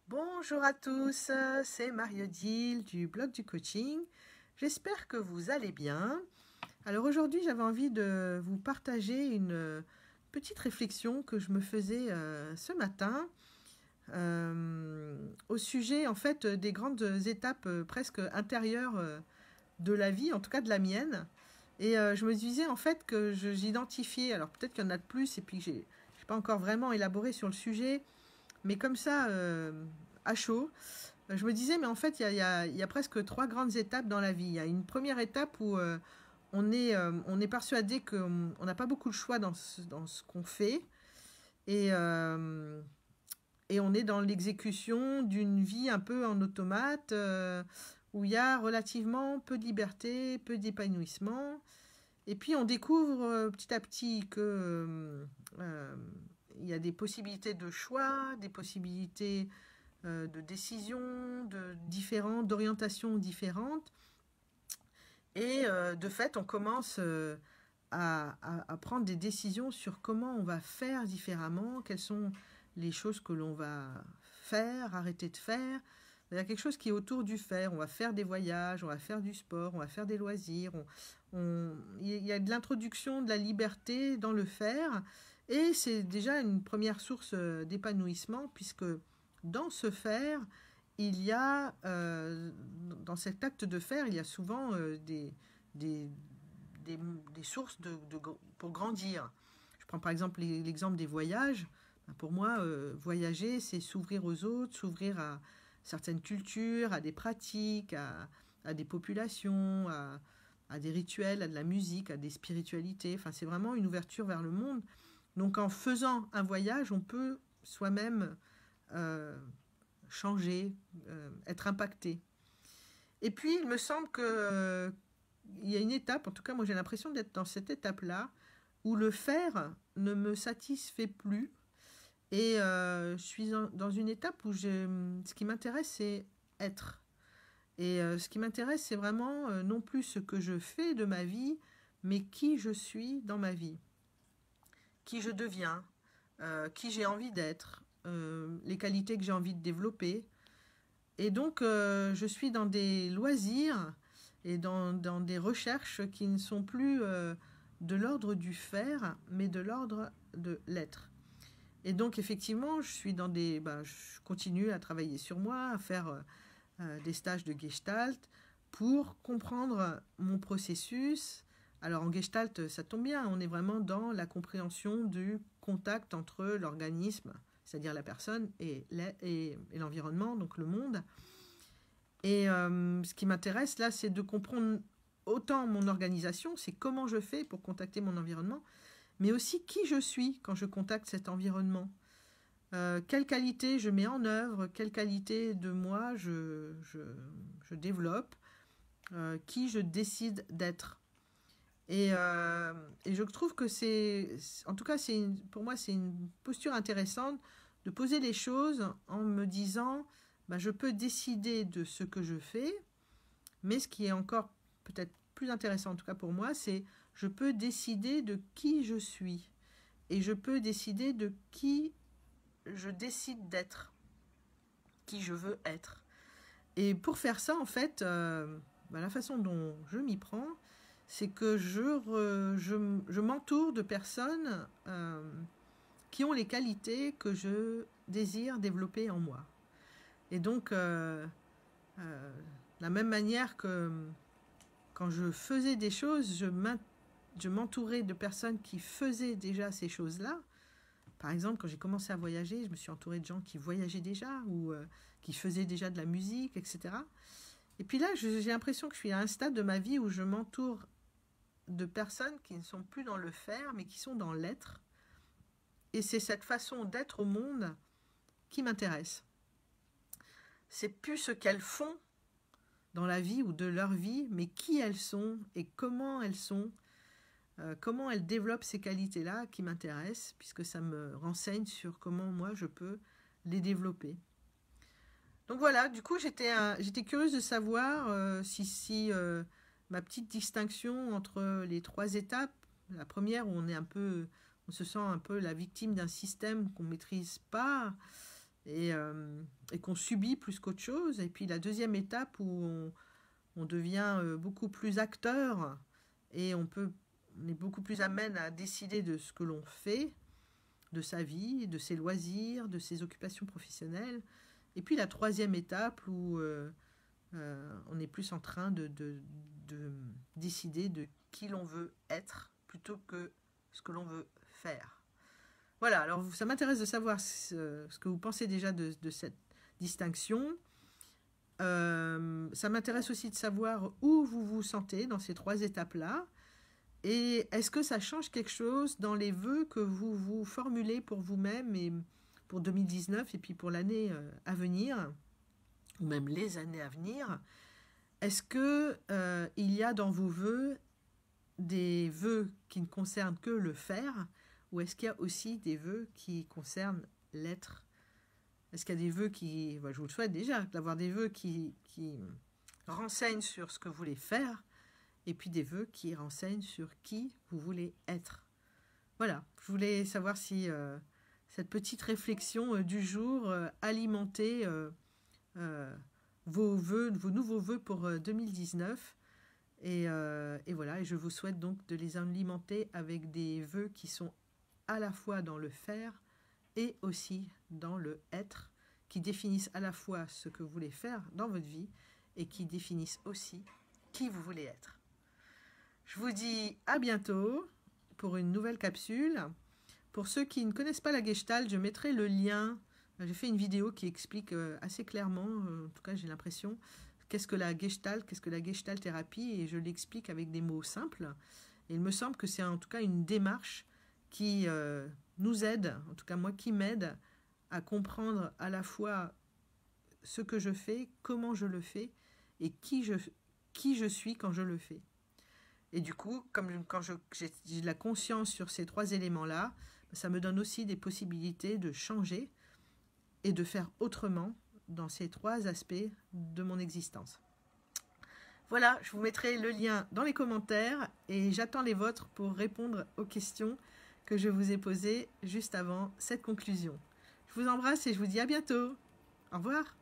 Bonjour à tous, c'est Marie-Odile du blog du coaching. J'espère que vous allez bien. Alors aujourd'hui, j'avais envie de vous partager une petite réflexion que je me faisais ce matin au sujet en fait des grandes étapes presque intérieures de la vie, en tout cas de la mienne. Et je me disais en fait que j'identifiais, alors peut-être qu'il y en a de plus et puis que j'ai pas encore vraiment élaboré sur le sujet, mais comme ça, à chaud, je me disais, mais en fait, il y a presque trois grandes étapes dans la vie. Il y a une première étape où on est persuadé qu'on n'a pas beaucoup de choix dans ce qu'on fait. Et, euh, et on est dans l'exécution d'une vie un peu en automate, où il y a relativement peu de liberté, peu d'épanouissement. Et puis on découvre petit à petit que il y a des possibilités de choix, des possibilités de décisions, d'orientations différentes. Et de fait, on commence à prendre des décisions sur comment on va faire différemment, quelles sont les choses que l'on va faire, arrêter de faire. Il y a quelque chose qui est autour du faire. On va faire des voyages, on va faire du sport, on va faire des loisirs. Il y a de l'introduction de la liberté dans le faire. Et c'est déjà une première source d'épanouissement, puisque dans ce faire, il y a, dans cet acte de faire, il y a souvent des, des, des sources pour grandir. Je prends par exemple l'exemple des voyages. Pour moi, voyager, c'est s'ouvrir aux autres, s'ouvrir à certaines cultures, à des pratiques, à des populations, à des rituels, à de la musique, à des spiritualités. Enfin, c'est vraiment une ouverture vers le monde. Donc en faisant un voyage, on peut soi-même changer, être impacté. Et puis, il me semble que il y a une étape, en tout cas moi j'ai l'impression d'être dans cette étape-là, où le faire ne me satisfait plus. Et je suis dans une étape où ce qui m'intéresse, c'est être. Et ce qui m'intéresse, c'est vraiment non plus ce que je fais de ma vie, mais qui je suis dans ma vie, qui je deviens, qui j'ai envie d'être, les qualités que j'ai envie de développer. Et donc, je suis dans des loisirs et dans des recherches qui ne sont plus de l'ordre du faire, mais de l'ordre de l'être. Et donc, effectivement, je continue à travailler sur moi, à faire des stages de Gestalt pour comprendre mon processus. Alors, en Gestalt, ça tombe bien, on est vraiment dans la compréhension du contact entre l'organisme, c'est-à-dire la personne, et l'environnement, donc le monde. Et ce qui m'intéresse là, c'est de comprendre autant mon organisation, c'est comment je fais pour contacter mon environnement, mais aussi qui je suis quand je contacte cet environnement. Quelle qualité je mets en œuvre, quelle qualité de moi je développe, qui je décide d'être. Et je trouve que en tout cas, pour moi, c'est une posture intéressante de poser les choses en me disant, je peux décider de ce que je fais, mais ce qui est encore peut-être plus intéressant, en tout cas pour moi, c'est je peux décider de qui je suis et je peux décider de qui je décide d'être, qui je veux être. Et pour faire ça, en fait, la façon dont je m'y prends, c'est que je m'entoure de personnes qui ont les qualités que je désire développer en moi. Et donc, de la même manière que quand je faisais des choses, je m'entourais de personnes qui faisaient déjà ces choses-là. Par exemple, quand j'ai commencé à voyager, je me suis entourée de gens qui voyageaient déjà ou qui faisaient déjà de la musique, etc. Et puis là, j'ai l'impression que je suis à un stade de ma vie où je m'entoure de personnes qui ne sont plus dans le faire, mais qui sont dans l'être. Et c'est cette façon d'être au monde qui m'intéresse. C'est plus ce qu'elles font dans la vie ou de leur vie, mais qui elles sont et comment elles sont, comment elles développent ces qualités-là qui m'intéressent, puisque ça me renseigne sur comment moi je peux les développer. Donc voilà, du coup j'étais curieuse de savoir si ma petite distinction entre les trois étapes, la première où on se sent un peu la victime d'un système qu'on ne maîtrise pas, et qu'on subit plus qu'autre chose. Et puis la deuxième étape où on devient beaucoup plus acteur et on est beaucoup plus amène à décider de ce que l'on fait, de sa vie, de ses loisirs, de ses occupations professionnelles. Et puis la troisième étape où on est plus en train de décider de qui l'on veut être plutôt que ce que l'on veut faire. Voilà, alors ça m'intéresse de savoir ce que vous pensez déjà de cette distinction. Ça m'intéresse aussi de savoir où vous vous sentez dans ces trois étapes-là. Et est-ce que ça change quelque chose dans les vœux que vous vous formulez pour vous-même et pour 2019 et puis pour l'année à venir, ou même les années à venir? Est-ce que il y a dans vos vœux des vœux qui ne concernent que le faire, ou est-ce qu'il y a aussi des vœux qui concernent l'être? Est-ce qu'il y a des vœux qui... je vous le souhaite déjà, d'avoir des vœux qui renseignent sur ce que vous voulez faire, et puis des vœux qui renseignent sur qui vous voulez être. Voilà, je voulais savoir si cette petite réflexion du jour alimentait vos nouveaux vœux pour 2019. Et voilà, et je vous souhaite donc de les alimenter avec des vœux qui sont à la fois dans le faire et aussi dans le être, qui définissent à la fois ce que vous voulez faire dans votre vie et qui définissent aussi qui vous voulez être. Je vous dis à bientôt pour une nouvelle capsule. Pour ceux qui ne connaissent pas la Gestalt, je mettrai le lien. J'ai fait une vidéo qui explique assez clairement, en tout cas j'ai l'impression, qu'est-ce que la Gestalt, qu'est-ce que la Gestalt thérapie, et je l'explique avec des mots simples. Et il me semble que c'est en tout cas une démarche qui nous aide, en tout cas moi qui m'aide à comprendre à la fois ce que je fais, comment je le fais et qui je suis quand je le fais. Et du coup, quand j'ai de la conscience sur ces trois éléments-là, ça me donne aussi des possibilités de changer et de faire autrement dans ces trois aspects de mon existence. Voilà, je vous mettrai le lien dans les commentaires et j'attends les vôtres pour répondre aux questions que je vous ai posées juste avant cette conclusion. Je vous embrasse et je vous dis à bientôt. Au revoir.